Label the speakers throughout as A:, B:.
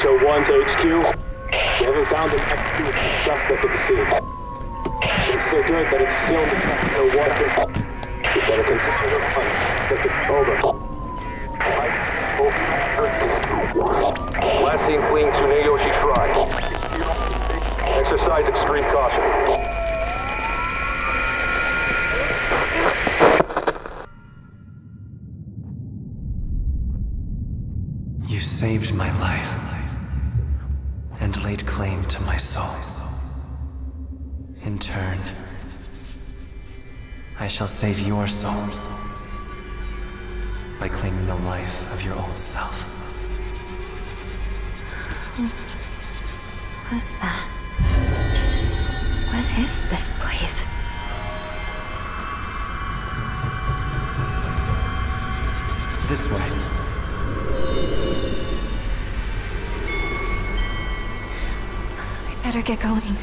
A: Echo 1 to HQ. We haven't found an active suspect at the scene. Chances are good that it's still in the Echo 1. We better consider the hunt. Over.
B: Last seen fleeing Tsuneyoshi Shrine. Exercise extreme caution.
C: You saved my life and laid claim to my soul. In turn, I shall save your souls by claiming the life of your old self.
D: What's that? What is this place?
C: This way.
D: We better get going.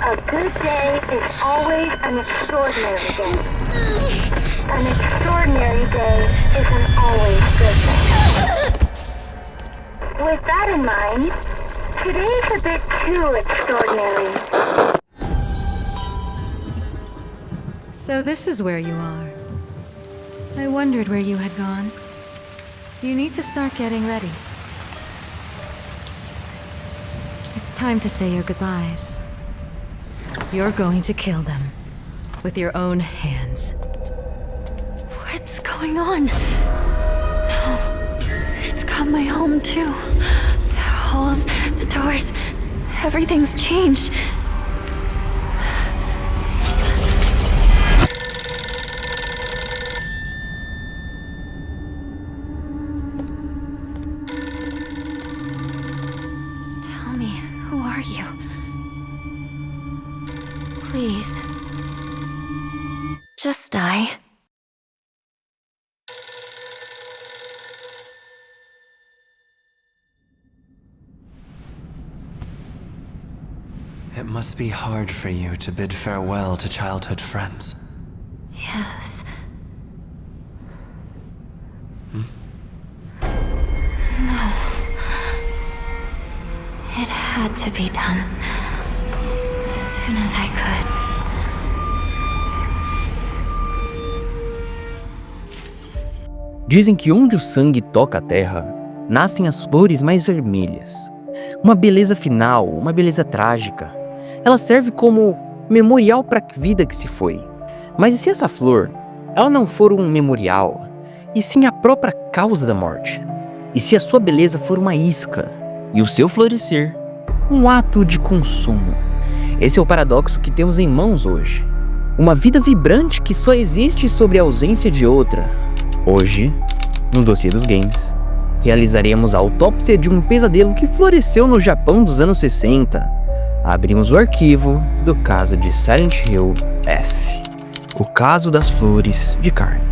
E: A good day is always an extraordinary day. An extraordinary day isn't always good day. With that in mind, today's a bit too extraordinary.
D: So this is where you are. I wondered where you had gone. You need to start getting ready. It's time to say your goodbyes. You're going to kill them with your own hands. What's going on? No, it's got my home too. The halls, the doors, everything's changed. Tell me, who are you? Please. Just die.
C: It must be hard for you to bid farewell to childhood friends.
D: Yes. No. It had to be done. As soon as I could.
F: Dizem que onde o sangue toca a terra, nascem as flores mais vermelhas. Uma beleza final, uma beleza trágica. Ela serve como memorial para a vida que se foi. Mas e se essa flor, ela não for um memorial, e sim a própria causa da morte? E se a sua beleza for uma isca, e o seu florescer, um ato de consumo? Esse é o paradoxo que temos em mãos hoje. Uma vida vibrante que só existe sobre a ausência de outra. Hoje, no dossiê dos games, realizaremos a autópsia de um pesadelo que floresceu no Japão dos anos 60. Abrimos o arquivo do caso de Silent Hill F. O caso das flores de carne.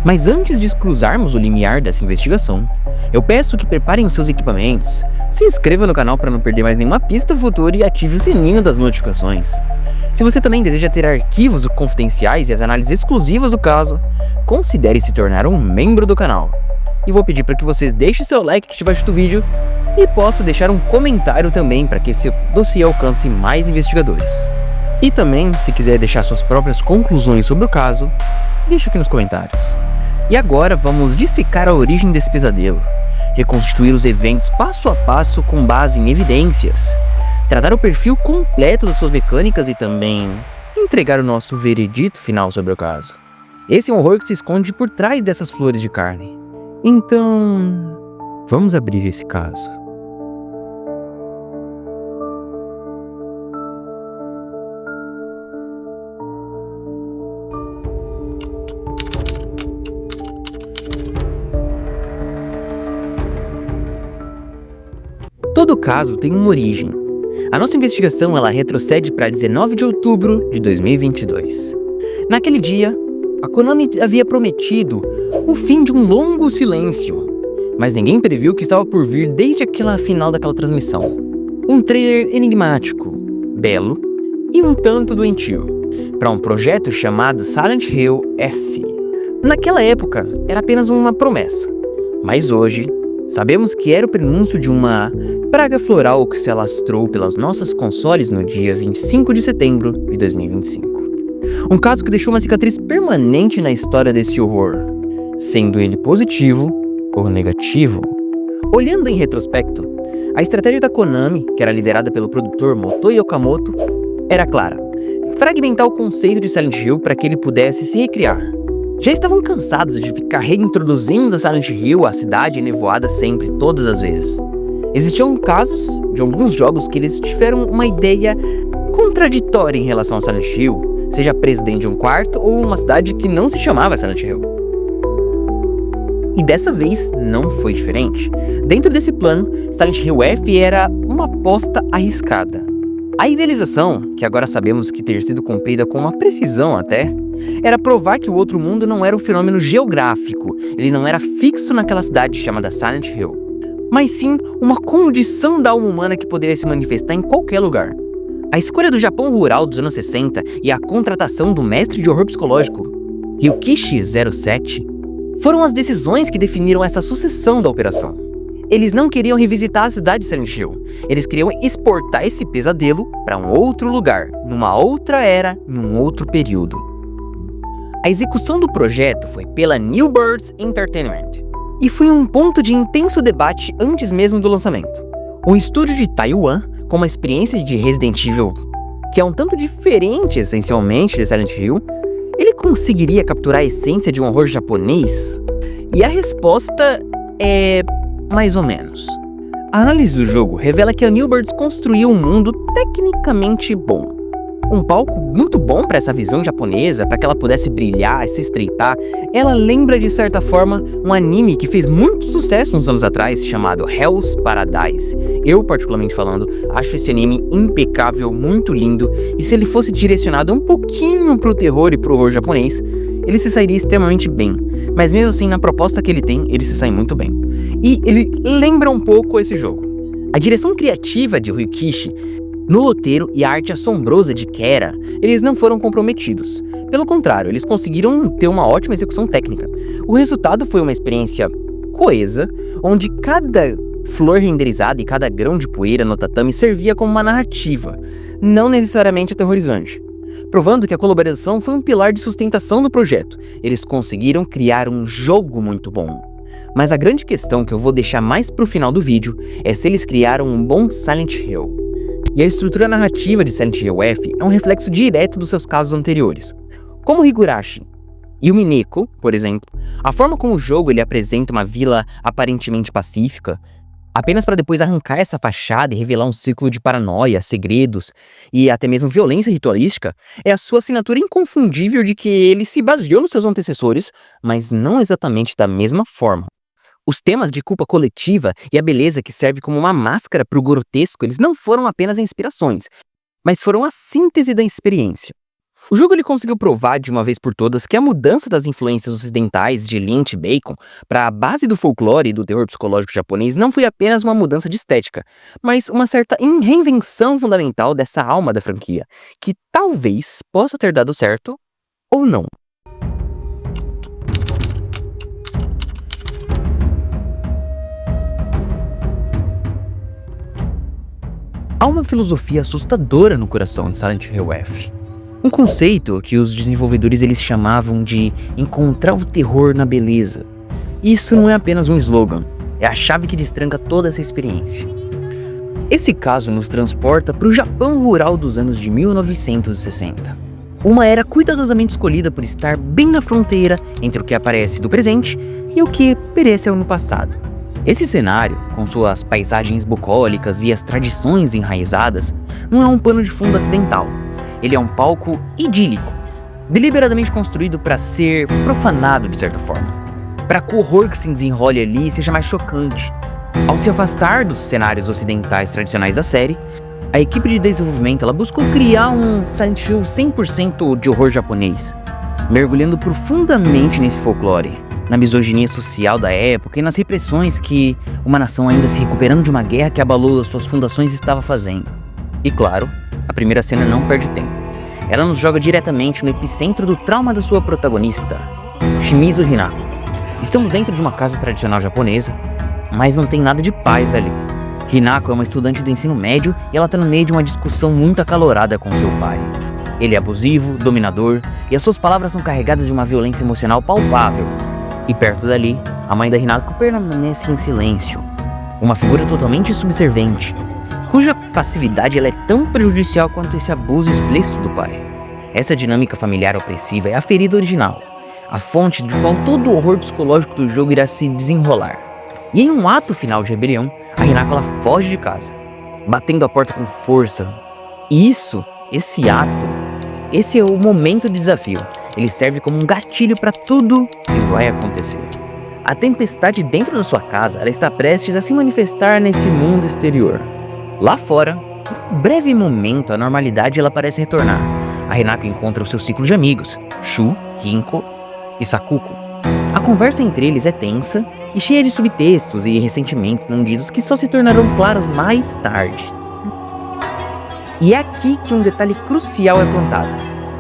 F: Mas antes de cruzarmos o limiar dessa investigação, eu peço que preparem os seus equipamentos, se inscreva no canal para não perder mais nenhuma pista futura e ative o sininho das notificações. Se você também deseja ter arquivos confidenciais e as análises exclusivas do caso, considere se tornar um membro do canal. E vou pedir para que vocês deixem seu like aqui debaixo do vídeo e possa deixar um comentário também para que esse dossiê alcance mais investigadores. E também, se quiser deixar suas próprias conclusões sobre o caso, deixa aqui nos comentários. E agora vamos dissecar a origem desse pesadelo, reconstituir os eventos passo a passo com base em evidências, tratar o perfil completo das suas mecânicas e também entregar o nosso veredito final sobre o caso. Esse é um horror que se esconde por trás dessas flores de carne. Então, vamos abrir esse caso. Todo caso tem uma origem. A nossa investigação ela retrocede para 19 de outubro de 2022. Naquele dia, a Konami havia prometido o fim de um longo silêncio, mas ninguém previu o que estava por vir desde aquela final daquela transmissão. Um trailer enigmático, belo e um tanto doentio, para um projeto chamado Silent Hill F. Naquela época, era apenas uma promessa, mas hoje, sabemos que era o prenúncio de uma praga floral que se alastrou pelas nossas consoles no dia 25 de setembro de 2025. Um caso que deixou uma cicatriz permanente na história desse horror, sendo ele positivo ou negativo. Olhando em retrospecto, a estratégia da Konami, que era liderada pelo produtor Motoi Okamoto, era clara: fragmentar o conceito de Silent Hill para que ele pudesse se recriar. Já estavam cansados de ficar reintroduzindo Silent Hill à cidade nevoada sempre, todas as vezes. Existiam casos de alguns jogos que eles tiveram uma ideia contraditória em relação a Silent Hill, seja preso dentro de um quarto ou uma cidade que não se chamava Silent Hill. E dessa vez não foi diferente. Dentro desse plano, Silent Hill F era uma aposta arriscada. A idealização, que agora sabemos que ter sido cumprida com uma precisão até, era provar que o outro mundo não era um fenômeno geográfico, ele não era fixo naquela cidade chamada Silent Hill, mas sim uma condição da alma humana que poderia se manifestar em qualquer lugar. A escolha do Japão rural dos anos 60 e a contratação do mestre de horror psicológico, Ryukishi 07, foram as decisões que definiram essa sucessão da operação. Eles não queriam revisitar a cidade de Silent Hill, eles queriam exportar esse pesadelo para um outro lugar, numa outra era, num outro período. A execução do projeto foi pela New Birds Entertainment, e foi um ponto de intenso debate antes mesmo do lançamento. Um estúdio de Taiwan, com uma experiência de Resident Evil que é um tanto diferente essencialmente de Silent Hill, ele conseguiria capturar a essência de um horror japonês? E a resposta é mais ou menos. A análise do jogo revela que a New Birds construiu um mundo tecnicamente bom. Um palco muito bom para essa visão japonesa, para que ela pudesse brilhar, se estreitar. Ela lembra de certa forma um anime que fez muito sucesso uns anos atrás, chamado Hell's Paradise. Eu, particularmente falando, acho esse anime impecável, muito lindo, e se ele fosse direcionado um pouquinho pro terror e pro horror japonês, ele se sairia extremamente bem. Mas mesmo assim, na proposta que ele tem, ele se sai muito bem. E ele lembra um pouco esse jogo. A direção criativa de Ryukishi no roteiro e a arte assombrosa de Kera, eles não foram comprometidos. Pelo contrário, eles conseguiram ter uma ótima execução técnica. O resultado foi uma experiência coesa, onde cada flor renderizada e cada grão de poeira no tatame servia como uma narrativa, não necessariamente aterrorizante. Provando que a colaboração foi um pilar de sustentação do projeto. Eles conseguiram criar um jogo muito bom. Mas a grande questão que eu vou deixar mais pro final do vídeo é se eles criaram um bom Silent Hill. E a estrutura narrativa de Silent Hill F é um reflexo direto dos seus casos anteriores. Como Higurashi e o Mineko, por exemplo, a forma como o jogo ele apresenta uma vila aparentemente pacífica, apenas para depois arrancar essa fachada e revelar um ciclo de paranoia, segredos e até mesmo violência ritualística, é a sua assinatura inconfundível de que ele se baseou nos seus antecessores, mas não exatamente da mesma forma. Os temas de culpa coletiva e a beleza que serve como uma máscara para o grotesco, eles não foram apenas inspirações, mas foram a síntese da experiência. O jogo ele conseguiu provar de uma vez por todas que a mudança das influências ocidentais de Lynch e Bacon para a base do folclore e do terror psicológico japonês não foi apenas uma mudança de estética, mas uma certa reinvenção fundamental dessa alma da franquia, que talvez possa ter dado certo ou não. Há uma filosofia assustadora no coração de Silent Hill F. Um conceito que os desenvolvedores eles chamavam de encontrar o terror na beleza. Isso não é apenas um slogan, é a chave que destranca toda essa experiência. Esse caso nos transporta para o Japão rural dos anos de 1960. Uma era cuidadosamente escolhida por estar bem na fronteira entre o que aparece do presente e o que pereceu no passado. Esse cenário, com suas paisagens bucólicas e as tradições enraizadas, não é um pano de fundo acidental. Ele é um palco idílico, deliberadamente construído para ser profanado de certa forma, para que o horror que se desenrole ali seja mais chocante. Ao se afastar dos cenários ocidentais tradicionais da série, a equipe de desenvolvimento ela buscou criar um Silent Hill 100% de horror japonês, mergulhando profundamente nesse folclore. na misoginia social da época e nas repressões que uma nação ainda se recuperando de uma guerra que abalou as suas fundações estava fazendo. E claro, a primeira cena não perde tempo. Ela nos joga diretamente no epicentro do trauma da sua protagonista, Shimizu Hinako. Estamos dentro de uma casa tradicional japonesa, mas não tem nada de paz ali. Hinako é uma estudante do ensino médio e ela está no meio de uma discussão muito acalorada com seu pai. Ele é abusivo, dominador, e as suas palavras são carregadas de uma violência emocional palpável. E perto dali, a mãe da Hinako permanece em silêncio. Uma figura totalmente subservente, cuja passividade ela é tão prejudicial quanto esse abuso explícito do pai. Essa dinâmica familiar opressiva é a ferida original, a fonte de qual todo o horror psicológico do jogo irá se desenrolar. E em um ato final de rebelião, a Hinako ela foge de casa, batendo a porta com força. E esse é o momento do desafio. Ele serve como um gatilho para tudo que vai acontecer. A tempestade dentro da sua casa ela está prestes a se manifestar nesse mundo exterior. Lá fora, por um breve momento, a normalidade ela parece retornar. A Hinako encontra o seu ciclo de amigos, Shu, Rinko e Sakuko. A conversa entre eles é tensa e cheia de subtextos e ressentimentos não ditos que só se tornarão claros mais tarde. E é aqui que um detalhe crucial é plantado.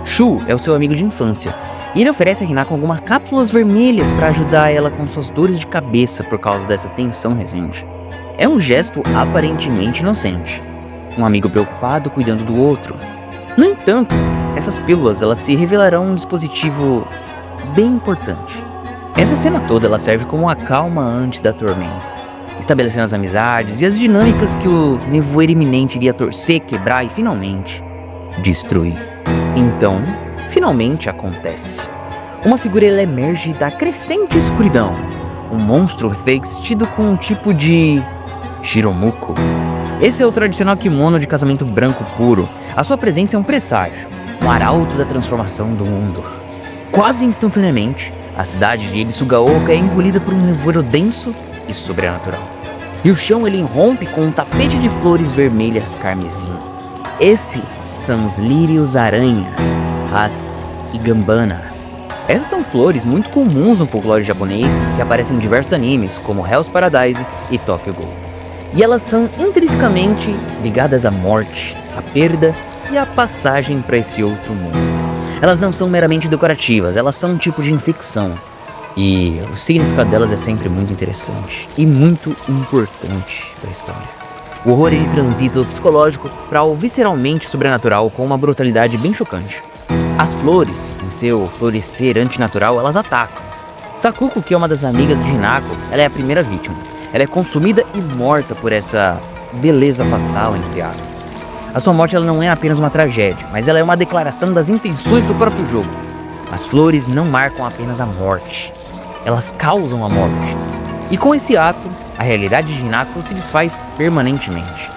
F: Shu é o seu amigo de infância, e ele oferece a Hinako algumas cápsulas vermelhas para ajudar ela com suas dores de cabeça por causa dessa tensão recente. É um gesto aparentemente inocente, um amigo preocupado cuidando do outro. No entanto, essas pílulas elas se revelarão um dispositivo bem importante. Essa cena toda ela serve como uma calma antes da tormenta, estabelecendo as amizades e as dinâmicas que o nevoeiro iminente iria torcer, quebrar e finalmente destruir. Então, finalmente acontece. Uma figura ela emerge da crescente escuridão. Um monstro revestido com um tipo de Shiromuko. Esse é o tradicional kimono de casamento branco puro. A sua presença é um presságio, um arauto da transformação do mundo. Quase instantaneamente, a cidade de Ebisugaoka é engolida por um nevoeiro denso e sobrenatural. E o chão ele irrompe com um tapete de flores vermelhas carmesim. Esses são os lírios-aranha, as Igambana. Essas são flores muito comuns no folclore japonês que aparecem em diversos animes, como Hell's Paradise e Tokyo Ghoul. E elas são intrinsecamente ligadas à morte, à perda e à passagem para esse outro mundo. Elas não são meramente decorativas, elas são um tipo de infecção. E o significado delas é sempre muito interessante e muito importante para a história. O horror ele transita do psicológico para o visceralmente sobrenatural com uma brutalidade bem chocante. As flores, em seu florescer antinatural, elas atacam. Sakuko, que é uma das amigas de Hinako, ela é a primeira vítima. Ela é consumida e morta por essa beleza fatal, entre aspas. A sua morte ela não é apenas uma tragédia, mas ela é uma declaração das intenções do próprio jogo. As flores não marcam apenas a morte, elas causam a morte. E com esse ato, a realidade de Hinako se desfaz permanentemente.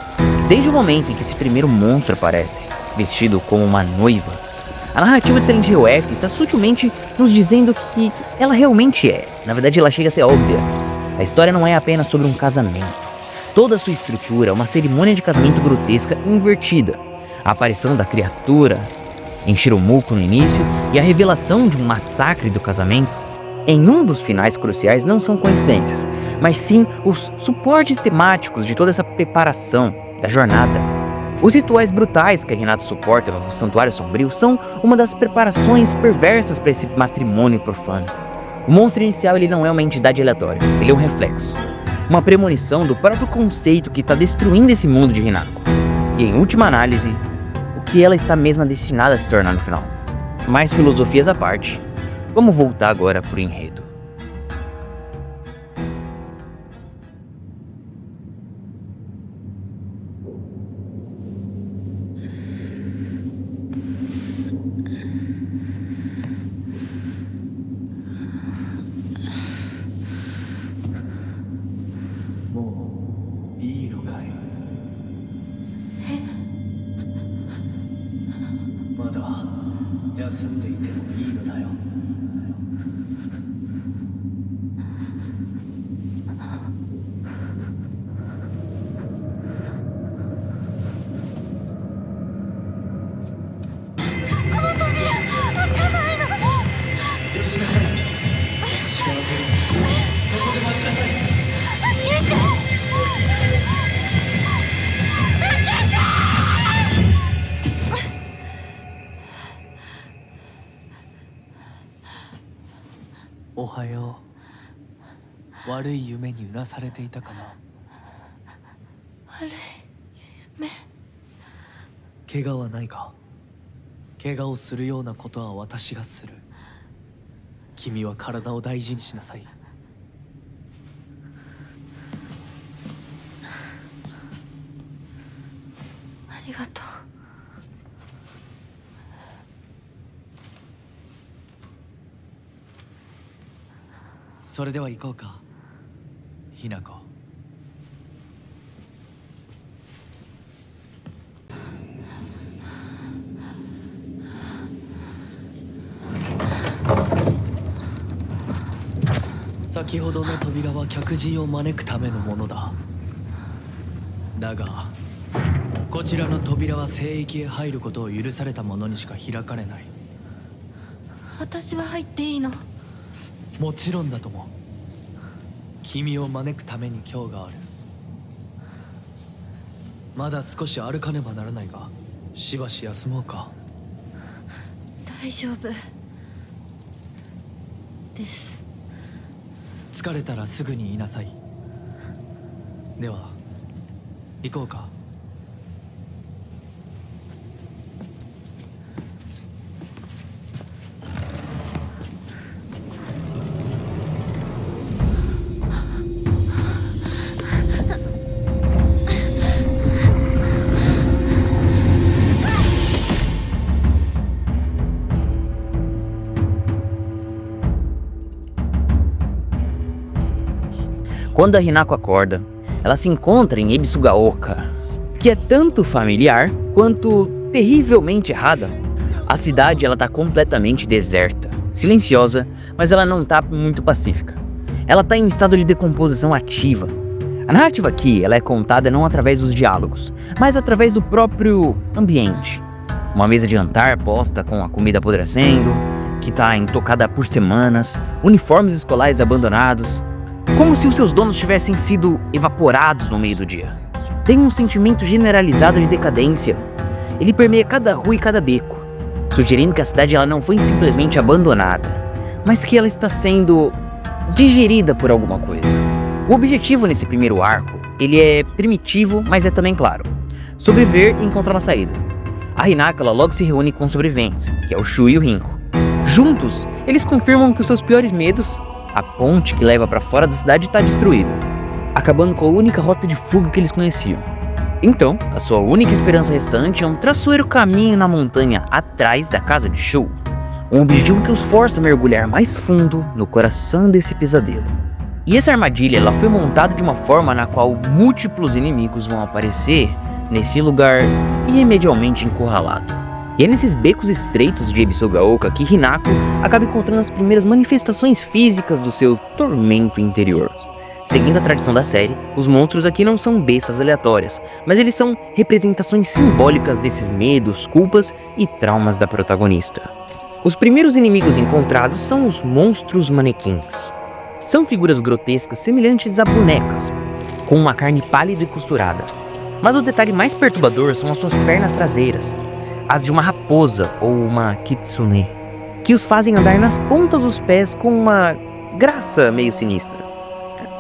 F: Desde o momento em que esse primeiro monstro aparece, vestido como uma noiva, a narrativa de Silent Hill F está sutilmente nos dizendo que ela realmente é. Na verdade, ela chega a ser óbvia. A história não é apenas sobre um casamento. Toda a sua estrutura é uma cerimônia de casamento grotesca e invertida. A aparição da criatura em Shiromuko no início e a revelação de um massacre do casamento em um dos finais cruciais não são coincidências, mas sim os suportes temáticos de toda essa preparação da jornada. Os rituais brutais que a Hinako suporta no Santuário Sombrio são uma das preparações perversas para esse matrimônio profano. O monstro inicial ele não é uma entidade aleatória, ele é um reflexo, uma premonição do próprio conceito que está destruindo esse mundo de Hinako. E em última análise, o que ela está mesma destinada a se tornar no final. Mais filosofias à parte, vamos voltar agora pro enredo.
G: おはよう。悪い夢にうなされていたかな。
D: 悪い夢。
G: 怪我はないか。怪我をするようなことは私がする。君は体を大事にしなさい。
D: ありがとう。
G: それでは行こうか、ひなこ。先ほどの扉は客人を招くためのものだ。だがこちらの扉は聖域へ入ることを許された者にしか開かれない。
D: 私は入っていいの？
G: もちろんだとも。君を招くために今日がある。まだ少し歩かねばならないが、しばし休もうか。
D: 大丈夫です。
G: 疲れたらすぐに言いなさい。では行こうか。
F: Quando a Hinako acorda, ela se encontra em Ebisugaoka, que é tanto familiar quanto terrivelmente errada. A cidade ela tá completamente deserta, silenciosa, mas ela não tá muito pacífica. Ela tá em estado de decomposição ativa. A narrativa aqui ela é contada não através dos diálogos, mas através do próprio ambiente. Uma mesa de jantar posta com a comida apodrecendo, que tá intocada por semanas, uniformes escolares abandonados, como se os seus donos tivessem sido evaporados no meio do dia. Tem um sentimento generalizado de decadência. Ele permeia cada rua e cada beco, sugerindo que a cidade ela não foi simplesmente abandonada, mas que ela está sendo digerida por alguma coisa. O objetivo nesse primeiro arco, ele é primitivo, mas é também claro: sobreviver e encontrar uma saída. A Hinako ela logo se reúne com os sobreviventes, que é o Shu e o Rinko. Juntos, eles confirmam que os seus piores medos, a ponte que leva para fora da cidade, está destruída, acabando com a única rota de fuga que eles conheciam. Então, a sua única esperança restante é um traiçoeiro caminho na montanha atrás da casa de Shu, um objetivo que os força a mergulhar mais fundo no coração desse pesadelo. E essa armadilha ela foi montada de uma forma na qual múltiplos inimigos vão aparecer nesse lugar irremediavelmente encurralado. E é nesses becos estreitos de Ebisugaoka que Hinako acaba encontrando as primeiras manifestações físicas do seu tormento interior. Seguindo a tradição da série, os monstros aqui não são bestas aleatórias, mas eles são representações simbólicas desses medos, culpas e traumas da protagonista. Os primeiros inimigos encontrados são os monstros manequins. São figuras grotescas semelhantes a bonecas, com uma carne pálida e costurada. Mas o detalhe mais perturbador são as suas pernas traseiras, as de uma raposa ou uma kitsune, que os fazem andar nas pontas dos pés com uma graça meio sinistra.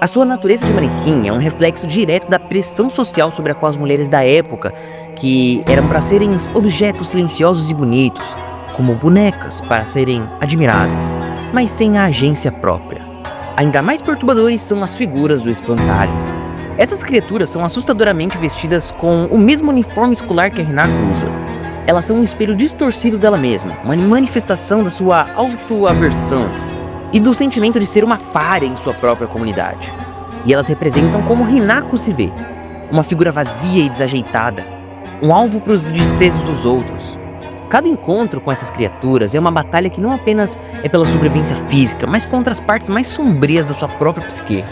F: A sua natureza de manequim é um reflexo direto da pressão social sobre a qual as mulheres da época, que eram para serem objetos silenciosos e bonitos, como bonecas para serem admiradas, mas sem a agência própria. Ainda mais perturbadores são as figuras do espantalho. Essas criaturas são assustadoramente vestidas com o mesmo uniforme escolar que a Hinako usa. Elas são um espelho distorcido dela mesma, uma manifestação da sua autoaversão e do sentimento de ser uma pária em sua própria comunidade. E elas representam como Hinako se vê, uma figura vazia e desajeitada, um alvo para os desprezos dos outros. Cada encontro com essas criaturas é uma batalha que não apenas é pela sobrevivência física, mas contra as partes mais sombrias da sua própria psique.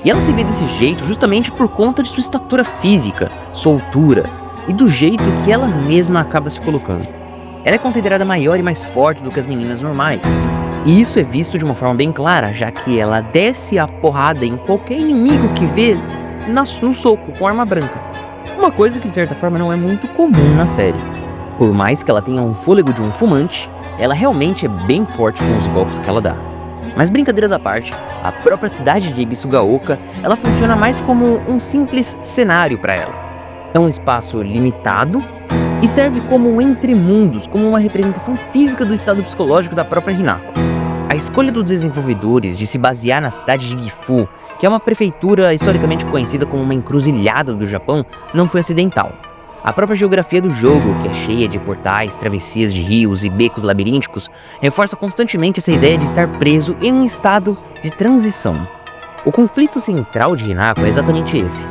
F: E ela se vê desse jeito justamente por conta de sua estatura física, sua altura e do jeito que ela mesma acaba se colocando. Ela é considerada maior e mais forte do que as meninas normais. E isso é visto de uma forma bem clara, já que ela desce a porrada em qualquer inimigo que vê no soco com arma branca. Uma coisa que de certa forma não é muito comum na série. Por mais que ela tenha um fôlego de um fumante, ela realmente é bem forte com os golpes que ela dá. Mas brincadeiras à parte, a própria cidade de Ebisugaoka, ela funciona mais como um simples cenário para ela. É um espaço limitado e serve como um entremundos, como uma representação física do estado psicológico da própria Hinako. A escolha dos desenvolvedores de se basear na cidade de Gifu, que é uma prefeitura historicamente conhecida como uma encruzilhada do Japão, não foi acidental. A própria geografia do jogo, que é cheia de portais, travessias de rios e becos labirínticos, reforça constantemente essa ideia de estar preso em um estado de transição. O conflito central de Hinako é exatamente esse.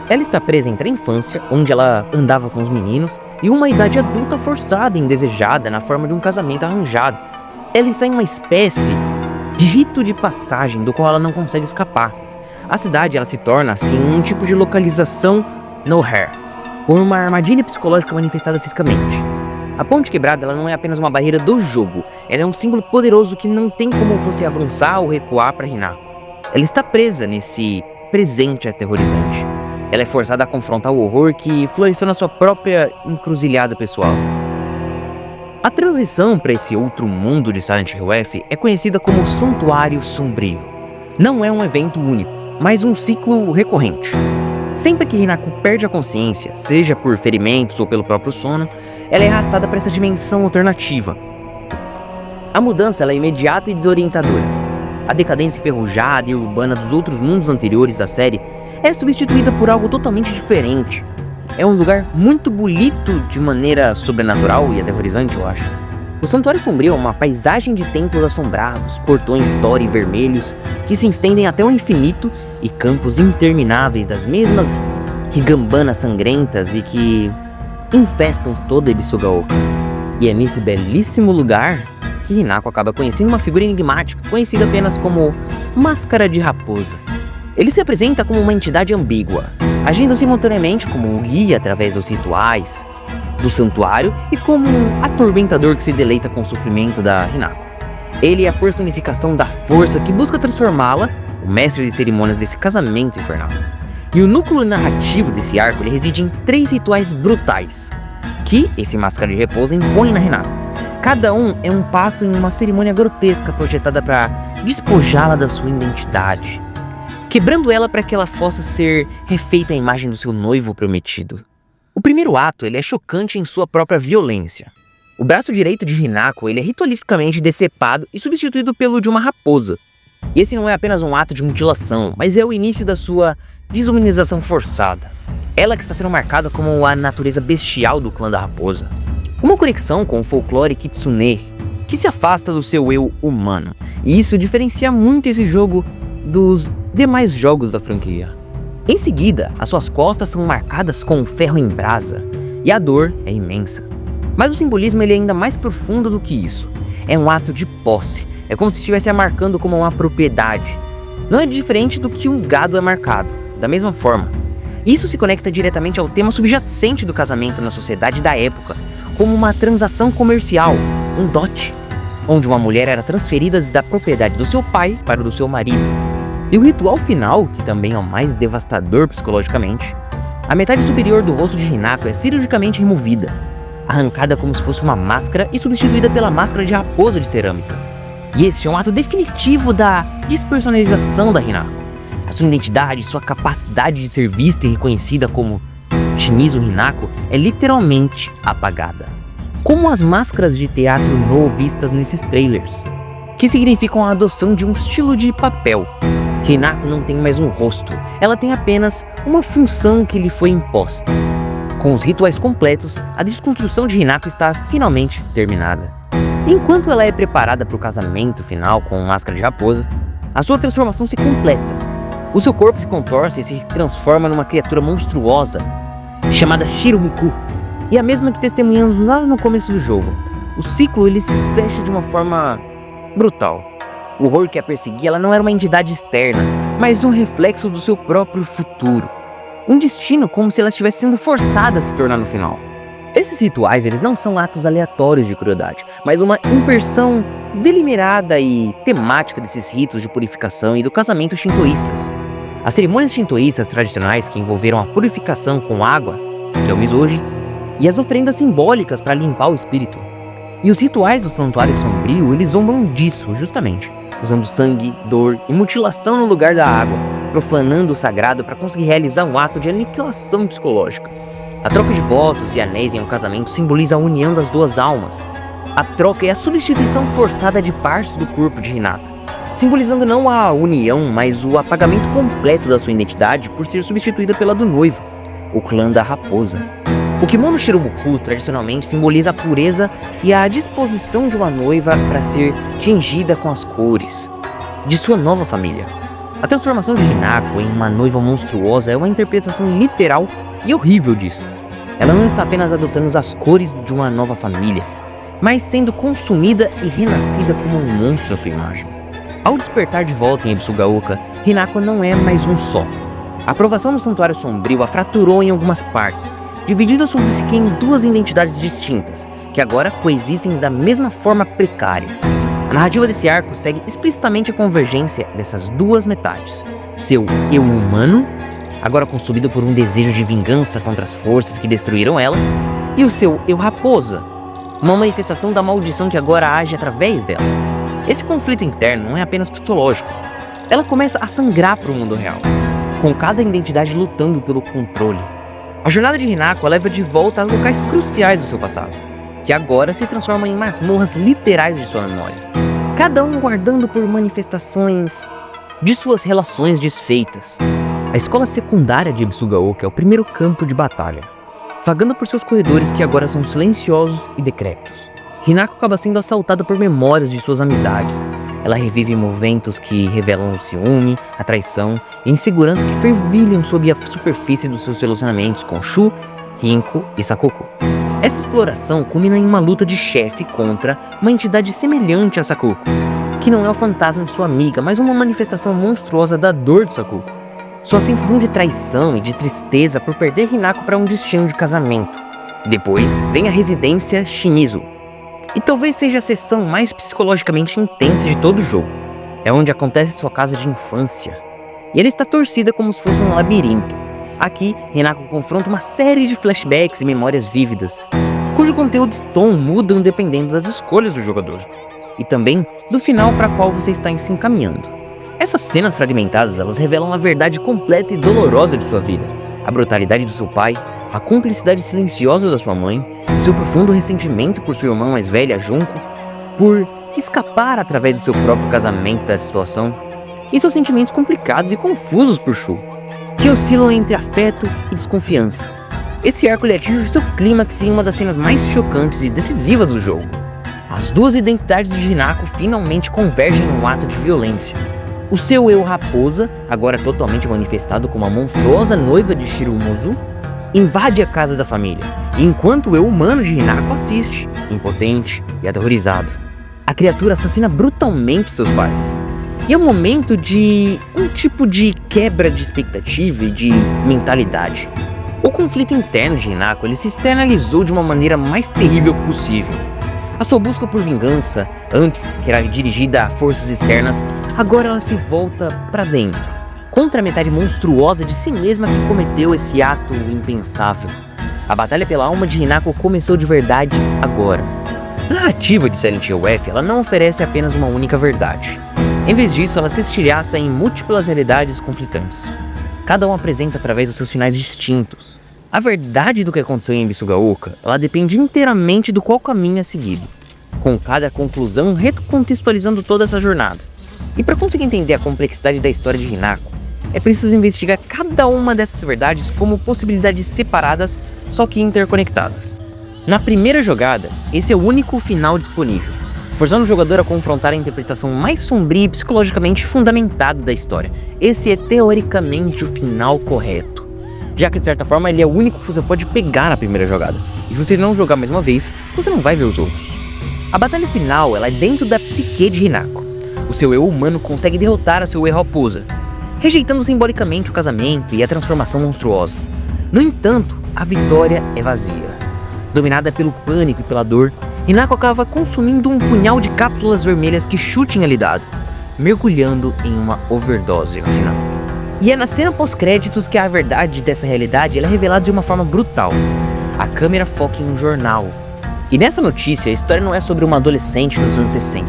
F: Ela está presa entre a infância, onde ela andava com os meninos, e uma idade adulta forçada e indesejada na forma de um casamento arranjado. Ela está em uma espécie de rito de passagem do qual ela não consegue escapar. A cidade ela se torna, assim, um tipo de localização no-hair, por uma armadilha psicológica manifestada fisicamente. A ponte quebrada ela não é apenas uma barreira do jogo, ela é um símbolo poderoso que não tem como você avançar ou recuar para Hinako. Ela está presa nesse presente aterrorizante. Ela é forçada a confrontar o horror que floresceu na sua própria encruzilhada pessoal. A transição para esse outro mundo de Silent Hill F é conhecida como Santuário Sombrio. Não é um evento único, mas um ciclo recorrente. Sempre que Hinako perde a consciência, seja por ferimentos ou pelo próprio sono, ela é arrastada para essa dimensão alternativa. A mudança ela é imediata e desorientadora. A decadência enferrujada e urbana dos outros mundos anteriores da série é substituída por algo totalmente diferente. É um lugar muito bonito de maneira sobrenatural e aterrorizante, eu acho. O Santuário Sombrio é uma paisagem de templos assombrados, portões Tori vermelhos que se estendem até o infinito e campos intermináveis das mesmas Higambanas sangrentas e que infestam toda Ebisugaoka. E é nesse belíssimo lugar que Hinako acaba conhecendo uma figura enigmática, conhecida apenas como Máscara de Raposa. Ele se apresenta como uma entidade ambígua, agindo simultaneamente como um guia através dos rituais do santuário e como um atormentador que se deleita com o sofrimento da Hinako. Ele é a personificação da força que busca transformá-la, o mestre de cerimônias desse casamento infernal. E o núcleo narrativo desse arco ele reside em 3 rituais brutais, que esse Máscara de Repouso impõe na Hinako. Cada um é um passo em uma cerimônia grotesca projetada para despojá-la da sua identidade, quebrando ela para que ela possa ser refeita à imagem do seu noivo prometido. O primeiro ato ele é chocante em sua própria violência. O braço direito de Hinako ele é ritualisticamente decepado e substituído pelo de uma raposa. E esse não é apenas um ato de mutilação, mas é o início da sua desumanização forçada. Ela que está sendo marcada como a natureza bestial do clã da raposa. Uma conexão com o folclore kitsune, que se afasta do seu eu humano. E isso diferencia muito esse jogo dos demais jogos da franquia. Em seguida, as suas costas são marcadas com um ferro em brasa, e a dor é imensa. Mas o simbolismo ele é ainda mais profundo do que isso. É um ato de posse, é como se estivesse a marcando como uma propriedade. Não é diferente do que um gado é marcado, da mesma forma. Isso se conecta diretamente ao tema subjacente do casamento na sociedade da época, como uma transação comercial, um dote, onde uma mulher era transferida da propriedade do seu pai para o do seu marido. E o ritual final, que também é o mais devastador psicologicamente, a metade superior do rosto de Hinako é cirurgicamente removida, arrancada como se fosse uma máscara e substituída pela máscara de raposa de cerâmica. E este é um ato definitivo da despersonalização da Hinako. A sua identidade, sua capacidade de ser vista e reconhecida como Shimizu Hinako é literalmente apagada. Como as máscaras de teatro no vistas nesses trailers, que significam a adoção de um estilo de papel. Hinako não tem mais um rosto, ela tem apenas uma função que lhe foi imposta. Com os rituais completos, a desconstrução de Hinako está finalmente terminada. Enquanto ela é preparada para o casamento final com Máscara de Raposa, a sua transformação se completa. O seu corpo se contorce e se transforma numa criatura monstruosa, chamada Shiromiku, e a mesma que testemunhamos lá no começo do jogo. O ciclo ele se fecha de uma forma brutal. O horror que a perseguia ela não era uma entidade externa, mas um reflexo do seu próprio futuro. Um destino como se ela estivesse sendo forçada a se tornar no final. Esses rituais eles não são atos aleatórios de crueldade, mas uma inversão deliberada e temática desses ritos de purificação e do casamento shintoístas. As cerimônias shintoístas tradicionais que envolveram a purificação com água, que é o misoji, e as oferendas simbólicas para limpar o espírito. E os rituais do Santuário Sombrio, eles zombam disso, justamente. usando sangue, dor e mutilação no lugar da água, profanando o sagrado para conseguir realizar um ato de aniquilação psicológica. A troca de votos e anéis em um casamento simboliza a união das duas almas. A troca é a substituição forçada de partes do corpo de Hinata, simbolizando não a união, mas o apagamento completo da sua identidade por ser substituída pela do noivo, o clã da raposa. O kimono Shiroboko tradicionalmente simboliza a pureza e a disposição de uma noiva para ser tingida com as cores de sua nova família. A transformação de Hinako em uma noiva monstruosa é uma interpretação literal e horrível disso. Ela não está apenas adotando as cores de uma nova família, mas sendo consumida e renascida como um monstro à sua imagem. Ao despertar de volta em Ebisugaoka, Hinako não é mais um só. A aprovação do Santuário Sombrio a fraturou em algumas partes, dividindo a sua psique em duas identidades distintas, que agora coexistem da mesma forma precária. A narrativa desse arco segue explicitamente a convergência dessas duas metades. Seu eu humano, agora consumido por um desejo de vingança contra as forças que destruíram ela, e o seu eu raposa, uma manifestação da maldição que agora age através dela. Esse conflito interno não é apenas psicológico. Ela começa a sangrar para o mundo real, com cada identidade lutando pelo controle. A jornada de Hinako a leva de volta a locais cruciais do seu passado, que agora se transformam em masmorras literais de sua memória, cada um guardando por manifestações de suas relações desfeitas. A escola secundária de Ebisugaoka é o primeiro campo de batalha, vagando por seus corredores que agora são silenciosos e decrépitos. Hinako acaba sendo assaltada por memórias de suas amizades. Ela revive momentos que revelam o ciúme, a traição e a insegurança que fervilham sob a superfície dos seus relacionamentos com Shu, Rinko e Sakoko. Essa exploração culmina em uma luta de chefe contra uma entidade semelhante a Sakoko, que não é o fantasma de sua amiga, mas uma manifestação monstruosa da dor de Sakoko. Sua sensação de traição e de tristeza por perder Hinako para um destino de casamento. Depois vem a residência Shimizu, e talvez seja a sessão mais psicologicamente intensa de todo o jogo. É onde acontece sua casa de infância, e ela está torcida como se fosse um labirinto. Aqui, Hinako confronta uma série de flashbacks e memórias vívidas, cujo conteúdo e tom mudam dependendo das escolhas do jogador, e também do final para qual você está se encaminhando. Essas cenas fragmentadas, elas revelam a verdade completa e dolorosa de sua vida, a brutalidade do seu pai, a cumplicidade silenciosa da sua mãe, o seu profundo ressentimento por sua irmã mais velha, Junko, por escapar através do seu próprio casamento da situação, e seus sentimentos complicados e confusos por Shu, que oscilam entre afeto e desconfiança. Esse arco ele atinge o seu clímax em uma das cenas mais chocantes e decisivas do jogo. As duas identidades de Hinako finalmente convergem em um ato de violência. O seu eu raposa, agora totalmente manifestado como a monstruosa noiva de Shirumuzu, invade a casa da família, enquanto o eu humano de Hinako assiste, impotente e aterrorizado. A criatura assassina brutalmente seus pais. E é um momento de um tipo de quebra de expectativa e de mentalidade. O conflito interno de Hinako ele se externalizou de uma maneira mais terrível possível. A sua busca por vingança, antes que era dirigida a forças externas, agora ela se volta para dentro, contra a metade monstruosa de si mesma que cometeu esse ato impensável. A batalha pela alma de Hinako começou de verdade agora. A narrativa de Silent Hill F ela não oferece apenas uma única verdade. Em vez disso, ela se estilhaça em múltiplas realidades conflitantes. Cada um apresenta através dos seus finais distintos. A verdade do que aconteceu em Ebisugaoka, ela depende inteiramente do qual caminho é seguido, com cada conclusão recontextualizando toda essa jornada. E para conseguir entender a complexidade da história de Hinako, é preciso investigar cada uma dessas verdades como possibilidades separadas, só que interconectadas. Na primeira jogada, esse é o único final disponível, forçando o jogador a confrontar a interpretação mais sombria e psicologicamente fundamentada da história. Esse é teoricamente o final correto, já que de certa forma ele é o único que você pode pegar na primeira jogada, e se você não jogar mais uma vez, você não vai ver os outros. A batalha final ela é dentro da psique de Hinako. O seu eu humano consegue derrotar a seu eu raposa, rejeitando simbolicamente o casamento e a transformação monstruosa. No entanto, a vitória é vazia. Dominada pelo pânico e pela dor, Hinako acaba consumindo um punhal de cápsulas vermelhas que Shu tinha lhe dado, mergulhando em uma overdose no final. E é na cena pós-créditos que a verdade dessa realidade ela é revelada de uma forma brutal. A câmera foca em um jornal. E nessa notícia, a história não é sobre uma adolescente nos anos 60.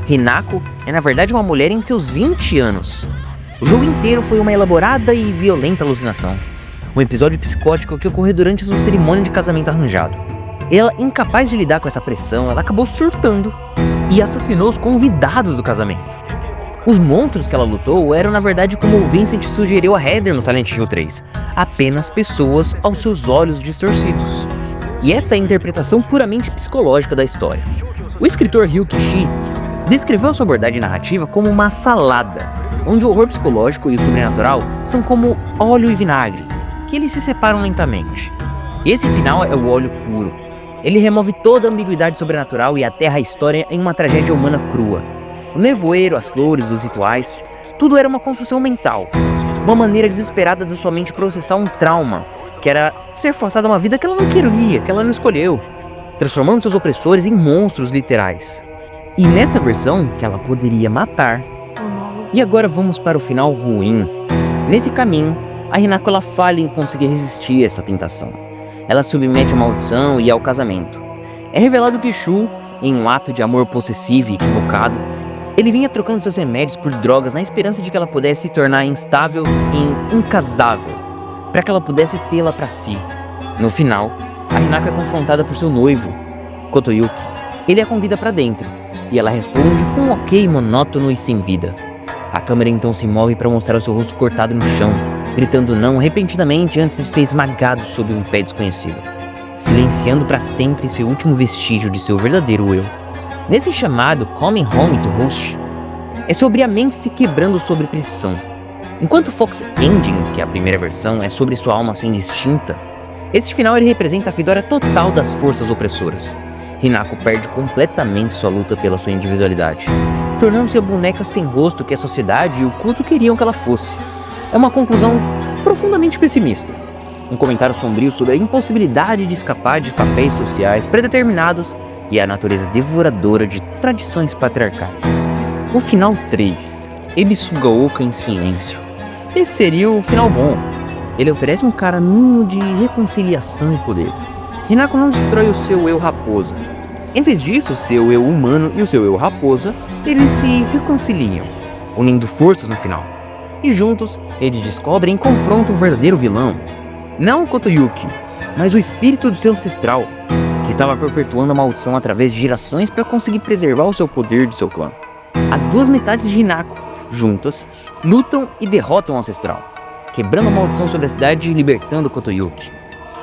F: Hinako é na verdade uma mulher em seus 20 anos. O jogo inteiro foi uma elaborada e violenta alucinação. Um episódio psicótico que ocorreu durante sua cerimônia de casamento arranjado. Ela, incapaz de lidar com essa pressão, ela acabou surtando e assassinou os convidados do casamento. Os monstros que ela lutou eram na verdade como o Vincent sugeriu a Heather no Silent Hill 3, apenas pessoas aos seus olhos distorcidos. E essa é a interpretação puramente psicológica da história. O escritor Ryu Kishi descreveu sua abordagem narrativa como uma salada, onde o horror psicológico e o sobrenatural são como óleo e vinagre, que eles se separam lentamente. Esse final é o óleo puro. Ele remove toda a ambiguidade sobrenatural e aterra a história em uma tragédia humana crua. O nevoeiro, as flores, os rituais, tudo era uma construção mental, uma maneira desesperada de sua mente processar um trauma, que era ser forçada a uma vida que ela não queria, que ela não escolheu, transformando seus opressores em monstros literais. E nessa versão, que ela poderia matar. E agora vamos para o final ruim. Nesse caminho, a Hinako ela falha em conseguir resistir a essa tentação. Ela submete à maldição e ao casamento. É revelado que Shu, em um ato de amor possessivo e equivocado, ele vinha trocando seus remédios por drogas na esperança de que ela pudesse se tornar instável e incasável, para que ela pudesse tê-la para si. No final, a Hinako é confrontada por seu noivo, Kotoyuki. Ele a convida para dentro, e ela responde com um ok monótono e sem vida. A câmera então se move para mostrar o seu rosto cortado no chão, gritando não repentinamente antes de ser esmagado sob um pé desconhecido, silenciando para sempre seu último vestígio de seu verdadeiro eu. Nesse chamado Coming Home to Roost, é sobre a mente se quebrando sob pressão. Enquanto Fox Ending, que é a primeira versão, é sobre sua alma sendo extinta, esse final ele representa a vitória total das forças opressoras. Hinako perde completamente sua luta pela sua individualidade, tornando-se a boneca sem rosto que a sociedade e o culto queriam que ela fosse. É uma conclusão profundamente pessimista. Um comentário sombrio sobre a impossibilidade de escapar de papéis sociais predeterminados e a natureza devoradora de tradições patriarcais. O final 3, Ebisugaoka em silêncio. Esse seria o final bom. Ele oferece um caminho de reconciliação e poder. Hinako não destrói o seu eu raposa. Em vez disso, o seu eu humano e o seu eu raposa, eles se reconciliam, unindo forças no final. E juntos, eles descobrem e confrontam o verdadeiro vilão. Não o Kotoyuki, mas o espírito do seu ancestral, que estava perpetuando a maldição através de gerações para conseguir preservar o seu poder de seu clã. As duas metades de Hinako, juntas, lutam e derrotam o ancestral, quebrando a maldição sobre a cidade e libertando Kotoyuki